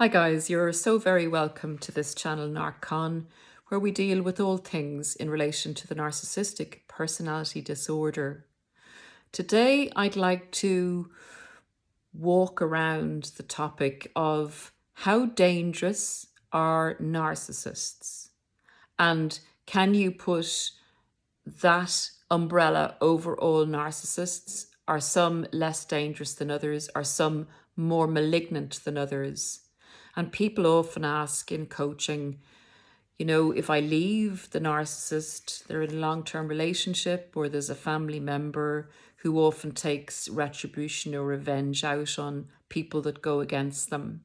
Hi guys, you're so very welcome to this channel narcscon, where we deal with all things in relation to the narcissistic personality disorder. Today I'd like to walk around the topic of how dangerous are narcissists, and can you put that umbrella over all narcissists? Are some less dangerous than others? Are some more malignant than others? And people often ask in coaching, if I leave the narcissist, they're in a long-term relationship, or there's a family member who often takes retribution or revenge out on people that go against them.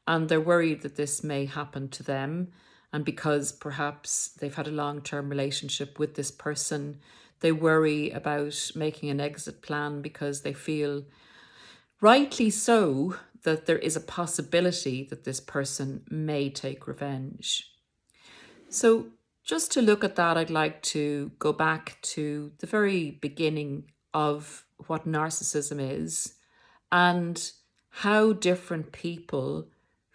And they're worried that this may happen to them. And because perhaps they've had a long-term relationship with this person, they worry about making an exit plan because they feel, rightly so, that there is a possibility that this person may take revenge. So just to look at that, I'd like to go back to the very beginning of what narcissism is and how different people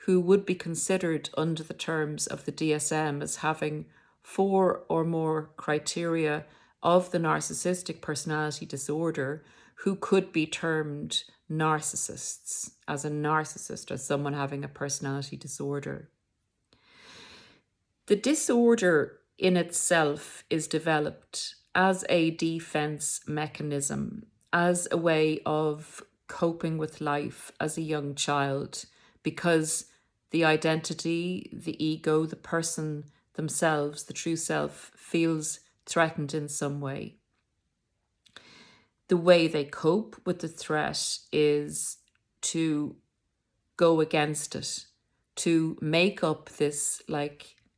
who would be considered under the terms of the DSM as having 4 or more criteria of the narcissistic personality disorder, who could be termed narcissists, as a narcissist, as someone having a personality disorder. The disorder in itself is developed as a defense mechanism, as a way of coping with life as a young child, because the identity, the ego, the person themselves, the true self, feels threatened in some way. The way they cope with the threat is to go against it, to make up this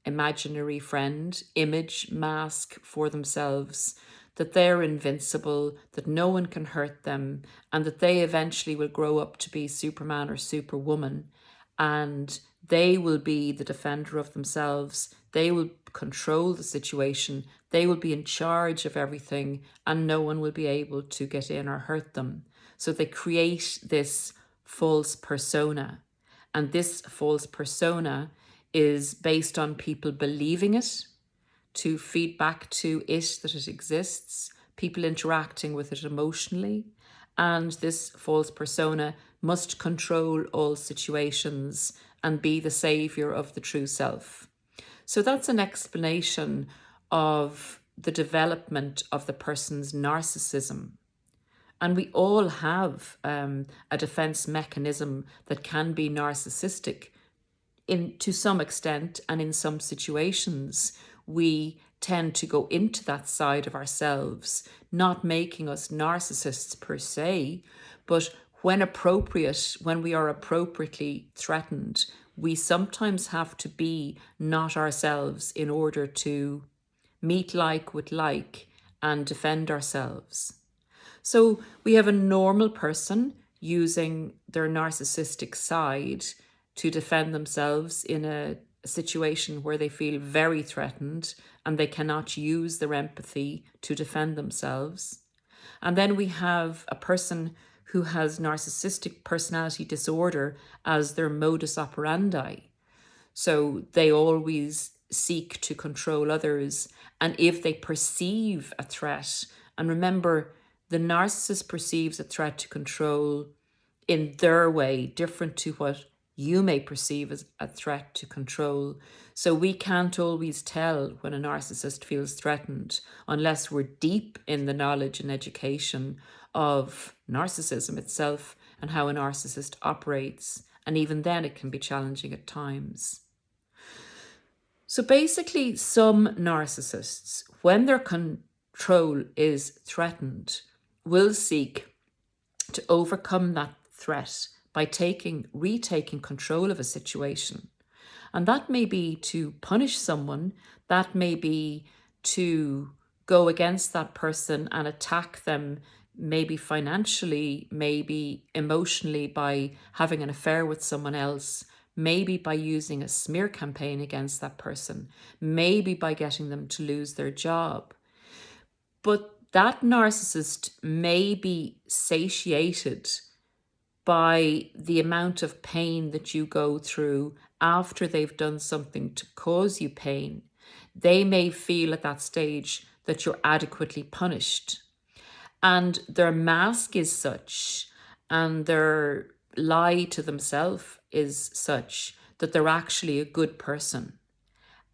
imaginary friend, image, mask for themselves, that they're invincible, that no one can hurt them, and that they eventually will grow up to be Superman or Superwoman, and they will be the defender of themselves. They will control the situation. They will be in charge of everything, and no one will be able to get in or hurt them. So they create this false persona, and this false persona is based on people believing it, to feed back to it that it exists, people interacting with it emotionally, and this false persona must control all situations and be the savior of the true self. So that's an explanation of the development of the person's narcissism. And we all have a defense mechanism that can be narcissistic to some extent, and in some situations we tend to go into that side of ourselves, not making us narcissists per se, but when appropriate, when we are appropriately threatened, we sometimes have to be not ourselves in order to meet like with like and defend ourselves. So we have a normal person using their narcissistic side to defend themselves in a situation where they feel very threatened and they cannot use their empathy to defend themselves. And then we have a person who has narcissistic personality disorder as their modus operandi. So they always seek to control others. And if they perceive a threat, and remember, the narcissist perceives a threat to control in their way, different to what you may perceive as a threat to control. So we can't always tell when a narcissist feels threatened unless we're deep in the knowledge and education of narcissism itself and how a narcissist operates. And even then it can be challenging at times. So basically, some narcissists, when their control is threatened, will seek to overcome that threat by retaking control of a situation. And that may be to punish someone, that may be to go against that person and attack them, maybe financially, maybe emotionally by having an affair with someone else, maybe by using a smear campaign against that person, maybe by getting them to lose their job. But that narcissist may be satiated by the amount of pain that you go through after they've done something to cause you pain. They may feel at that stage that you're adequately punished. And their mask is such, and their lie to themselves is such, that they're actually a good person.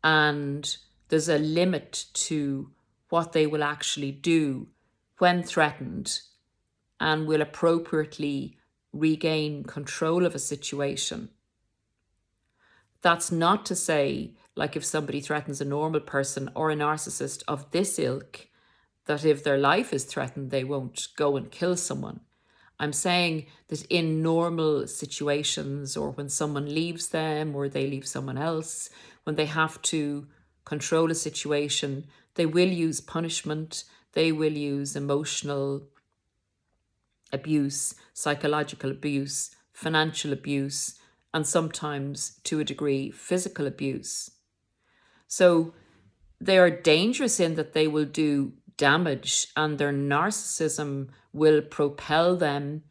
And there's a limit to what they will actually do when threatened, and will appropriately regain control of a situation. That's not to say, like if somebody threatens a normal person or a narcissist of this ilk, that if their life is threatened, they won't go and kill someone. I'm saying that in normal situations, or when someone leaves them or they leave someone else, when they have to control a situation, they will use punishment, they will use emotional abuse, psychological abuse, financial abuse, and sometimes, to a degree, physical abuse. So they are dangerous in that they will do damage, and their narcissism will propel them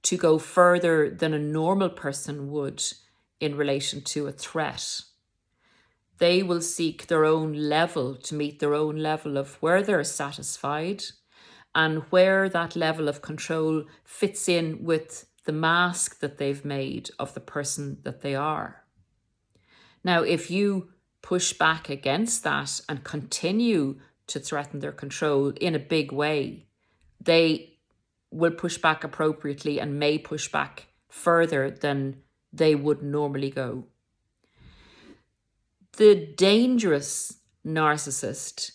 to go further than a normal person would in relation to a threat. They will seek their own level to meet their own level of where they're satisfied, and where that level of control fits in with the mask that they've made of the person that they are. Now, if you push back against that and continue to threaten their control in a big way, they will push back appropriately and may push back further than they would normally go. The dangerous narcissist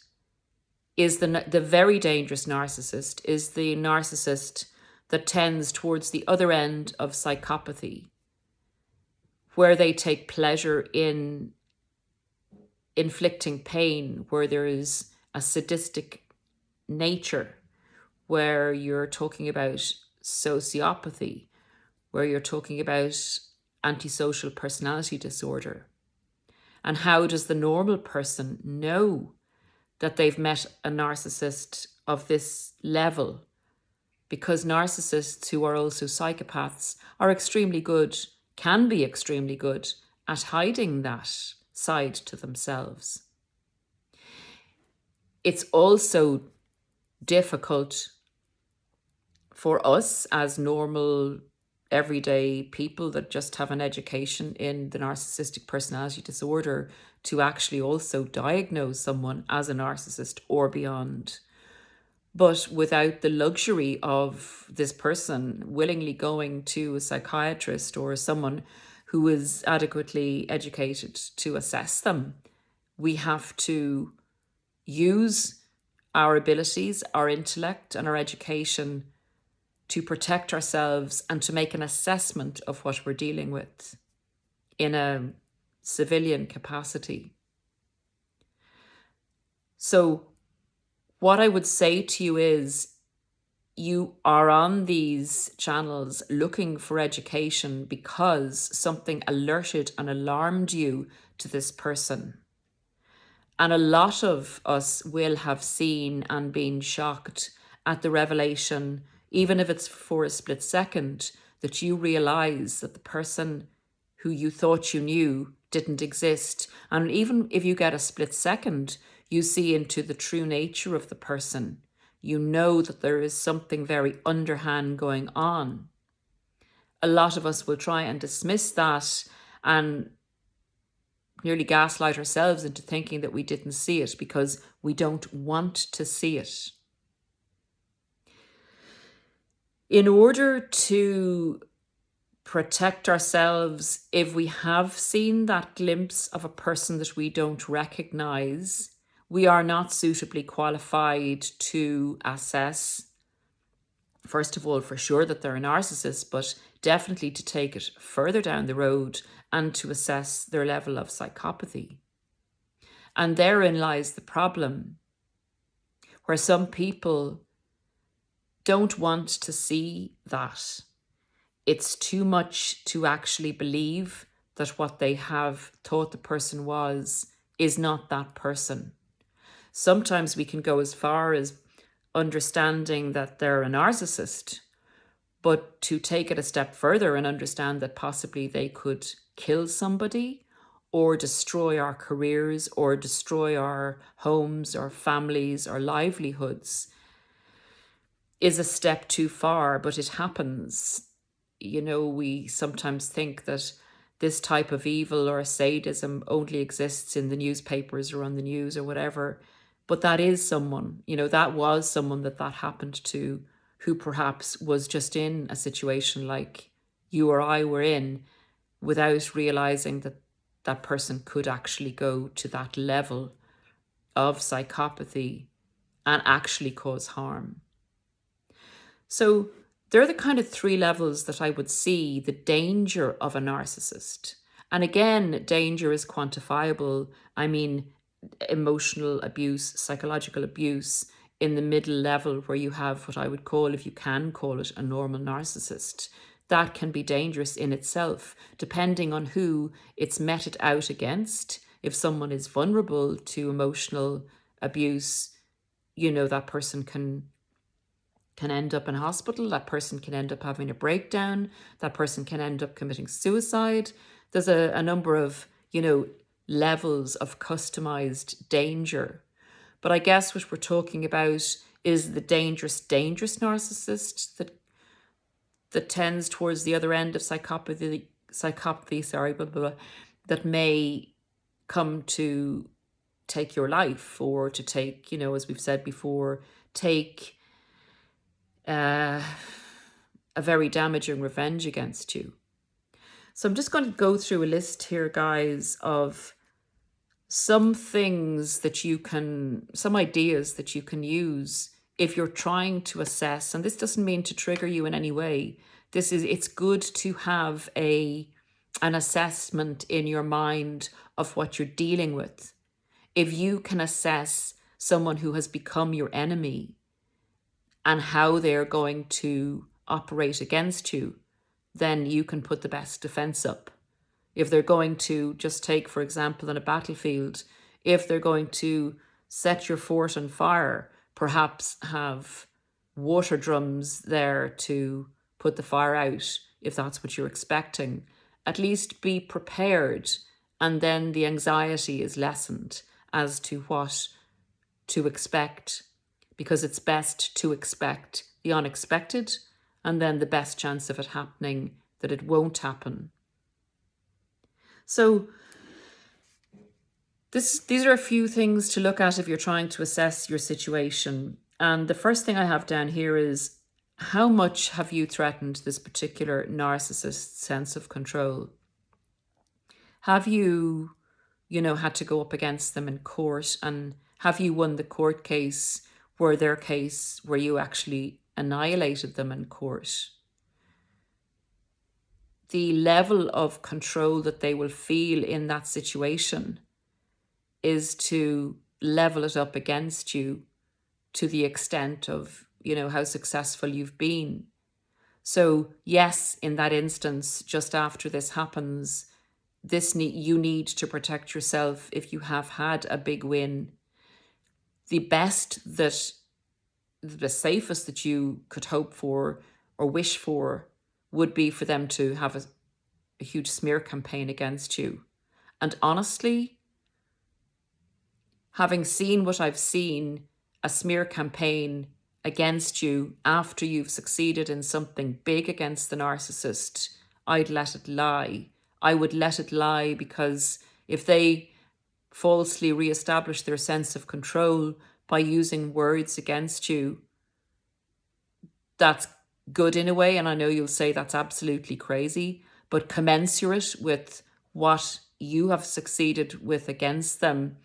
is the very dangerous narcissist is the narcissist that tends towards the other end of psychopathy, where they take pleasure in inflicting pain, where there is a sadistic nature, where you're talking about sociopathy, where you're talking about antisocial personality disorder. And how does the normal person know that they've met a narcissist of this level? Because narcissists who are also psychopaths are extremely good, can be extremely good at hiding that side to themselves. It's also difficult for us as normal, everyday people that just have an education in the narcissistic personality disorder to actually also diagnose someone as a narcissist or beyond. But without the luxury of this person willingly going to a psychiatrist or someone who is adequately educated to assess them, we have to use our abilities, our intellect, and our education to protect ourselves and to make an assessment of what we're dealing with in a civilian capacity. So what I would say to you is, you are on these channels looking for education because something alerted and alarmed you to this person. And a lot of us will have seen and been shocked at the revelation, even if it's for a split second, that you realize that the person who you thought you knew didn't exist. And even if you get a split second, you see into the true nature of the person. You know that there is something very underhand going on. A lot of us will try and dismiss that and nearly gaslight ourselves into thinking that we didn't see it because we don't want to see it. In order to protect ourselves, if we have seen that glimpse of a person that we don't recognize, we are not suitably qualified to assess, first of all, for sure that they're a narcissist, but definitely to take it further down the road and to assess their level of psychopathy. And therein lies the problem, where some people don't want to see that. It's too much to actually believe that what they have thought the person was is not that person. Sometimes we can go as far as understanding that they're a narcissist, But to take it a step further and understand that possibly they could kill somebody or destroy our careers or destroy our homes, our families, our livelihoods is a step too far, but it happens. We sometimes think that this type of evil or sadism only exists in the newspapers or on the news or whatever. But that is someone, that was someone that happened to, who perhaps was just in a situation like you or I were in, without realizing that that person could actually go to that level of psychopathy and actually cause harm. So they're the kind of three levels that I would see the danger of a narcissist. And again, danger is quantifiable. I mean, emotional abuse, psychological abuse in the middle level, where you have what I would call, if you can call it, a normal narcissist. That can be dangerous in itself, depending on who it's meted out against. If someone is vulnerable to emotional abuse, that person can end up in hospital, that person can end up having a breakdown, that person can end up committing suicide. There's a number of, levels of customized danger. But I guess what we're talking about is the dangerous narcissist that tends towards the other end of psychopathy, that may come to take your life, or to take, as we've said before, take a very damaging revenge against you. So I'm just going to go through a list here, guys, of some things that some ideas that you can use if you're trying to assess. And this doesn't mean to trigger you in any way. It's good to have an assessment in your mind of what you're dealing with. If you can assess someone who has become your enemy and how they're going to operate against you, then you can put the best defense up. If they're going to, just take, for example, on a battlefield, if they're going to set your fort on fire, perhaps have water drums there to put the fire out, if that's what you're expecting. At least be prepared, and then the anxiety is lessened as to what to expect, because it's best to expect the unexpected, and then the best chance of it happening that it won't happen. So these are a few things to look at if you're trying to assess your situation. And the first thing I have down here is, how much have you threatened this particular narcissist's sense of control? Have you, had to go up against them in court? And have you won the court case where you actually annihilated them in court? The level of control that they will feel in that situation is to level it up against you to the extent of, how successful you've been. So yes, in that instance, just after this happens, you need to protect yourself if you have had a big win. The safest that you could hope for or wish for would be for them to have a huge smear campaign against you. And honestly, having seen what I've seen, a smear campaign against you after you've succeeded in something big against the narcissist, I'd let it lie. I would let it lie, because if they falsely reestablish their sense of control by using words against you, that's good in a way, and I know you'll say that's absolutely crazy, but commensurate with what you have succeeded with against them,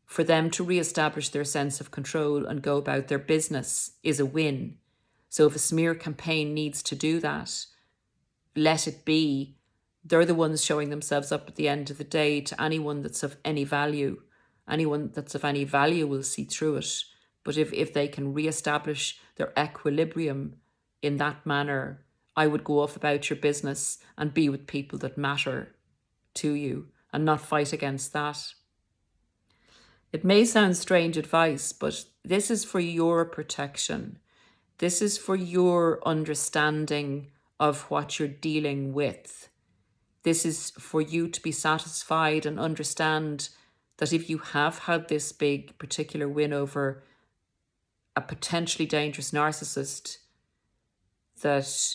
for them to reestablish their sense of control and go about their business is a win. So if a smear campaign needs to do that, let it be. They're the ones showing themselves up at the end of the day to anyone that's of any value. Anyone that's of any value will see through it. But if they can reestablish their equilibrium in that manner, I would go off about your business and be with people that matter to you and not fight against that. It may sound strange advice, but this is for your protection. This is for your understanding of what you're dealing with. This is for you to be satisfied and understand that if you have had this big particular win over a potentially dangerous narcissist, that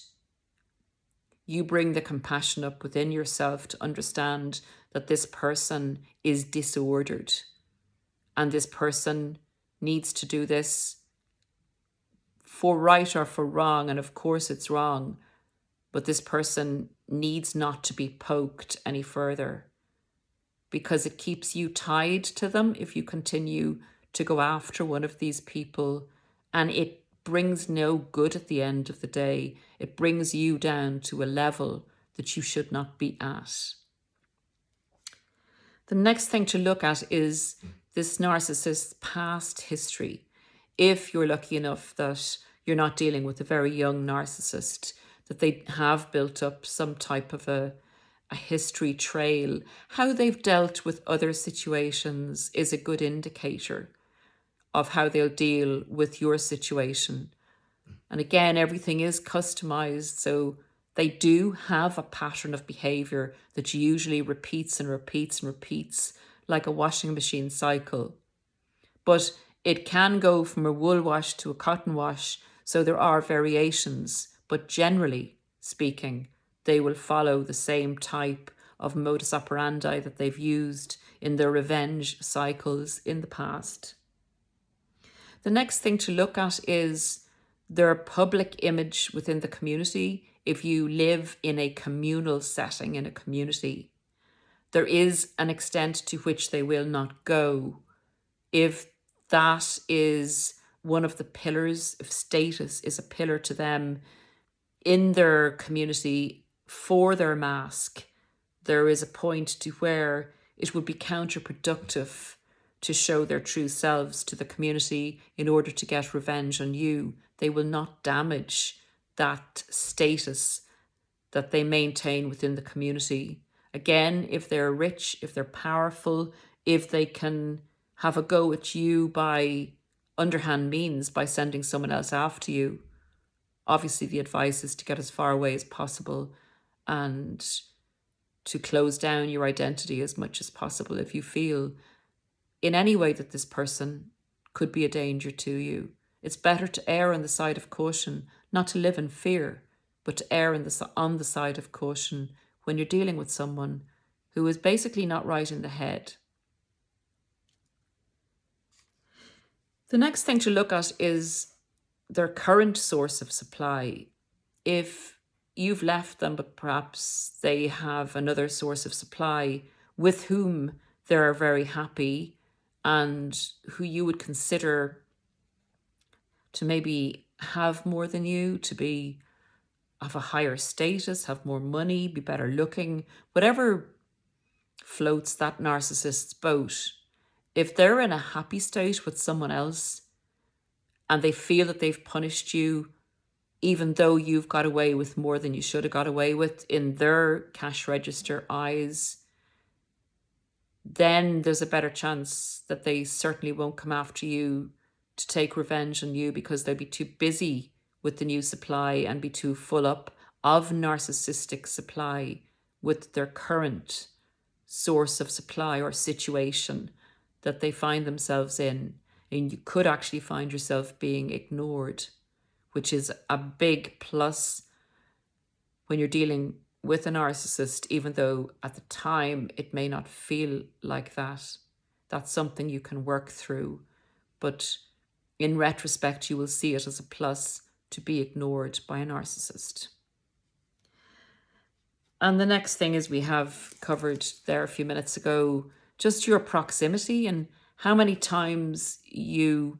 you bring the compassion up within yourself to understand that this person is disordered and this person needs to do this for right or for wrong. And of course it's wrong, but this person needs not to be poked any further, because it keeps you tied to them if you continue to go after one of these people, and it brings no good at the end of the day. It brings you down to a level that you should not be at. The next thing to look at is this narcissist's past history. If you're lucky enough that you're not dealing with a very young narcissist, that they have built up some type of a history trail, how they've dealt with other situations is a good indicator of how they'll deal with your situation. And again, everything is customized, so they do have a pattern of behavior that usually repeats and repeats and repeats, like a washing machine cycle. But it can go from a wool wash to a cotton wash, so there are variations, but generally speaking, they will follow the same type of modus operandi that they've used in their revenge cycles in the past. The next thing to look at is their public image within the community. If you live in a communal setting, in a community, there is an extent to which they will not go. If that is one of the pillars, if status is a pillar to them in their community for their mask, there is a point to where it would be counterproductive to show their true selves to the community in order to get revenge on you. They will not damage that status that they maintain within the community. Again, if they're rich, if they're powerful, if they can have a go at you by underhand means, by sending someone else after you, obviously the advice is to get as far away as possible and to close down your identity as much as possible if you feel in any way that this person could be a danger to you. It's better to err on the side of caution, not to live in fear, but to err on the side of caution when you're dealing with someone who is basically not right in the head. The next thing to look at is their current source of supply. If you've left them, but perhaps they have another source of supply with whom they're very happy and who you would consider to maybe have more than you, to be of a higher status, have more money, be better looking, whatever floats that narcissist's boat. If they're in a happy state with someone else and they feel that they've punished you, even though you've got away with more than you should have got away with in their cash register eyes, then there's a better chance that they certainly won't come after you to take revenge on you, because they'll be too busy with the new supply and be too full up of narcissistic supply with their current source of supply or situation that they find themselves in. And you could actually find yourself being ignored, which is a big plus when you're dealing with a narcissist, even though at the time it may not feel like that. That's something you can work through. But in retrospect, you will see it as a plus to be ignored by a narcissist. And the next thing is we have covered there a few minutes ago, just your proximity and how many times you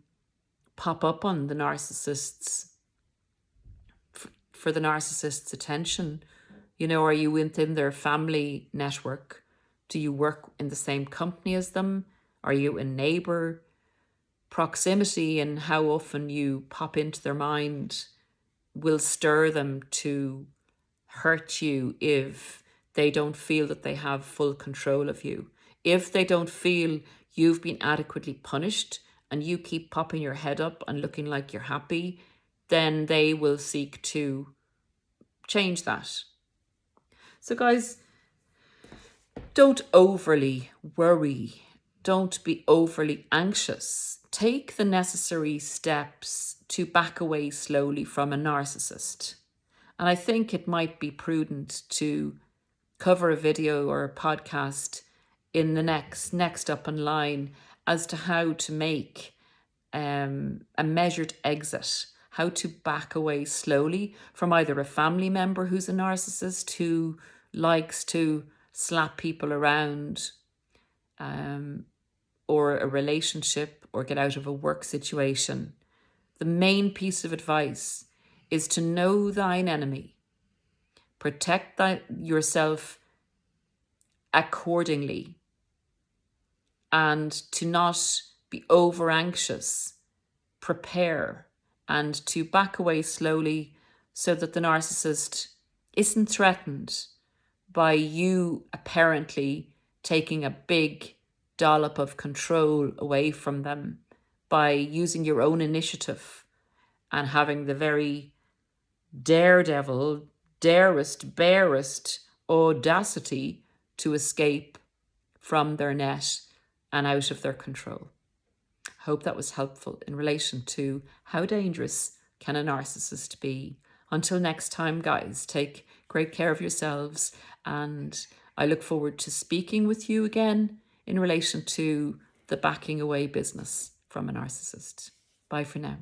pop up on the narcissist's, for the narcissist's attention. You know, are you within their family network? Do you work in the same company as them? Are you a neighbor? Proximity and how often you pop into their mind will stir them to hurt you if they don't feel that they have full control of you. If they don't feel you've been adequately punished and you keep popping your head up and looking like you're happy, then they will seek to change that. So guys, don't overly worry. Don't be overly anxious. Take the necessary steps to back away slowly from a narcissist. And I think it might be prudent to cover a video or a podcast in the next up in line as to how to make a measured exit, how to back away slowly from either a family member who's a narcissist who likes to slap people around, or a relationship, or get out of a work situation. The main piece of advice is to know thine enemy, protect yourself accordingly, and to not be over anxious. Prepare and to back away slowly so that the narcissist isn't threatened by you apparently taking a big dollop of control away from them by using your own initiative and having the very daredevil, darest, barest audacity to escape from their net and out of their control. I hope that was helpful in relation to how dangerous can a narcissist be. Until next time, guys, take great care of yourselves, and I look forward to speaking with you again in relation to the backing away business from a narcissist. Bye for now.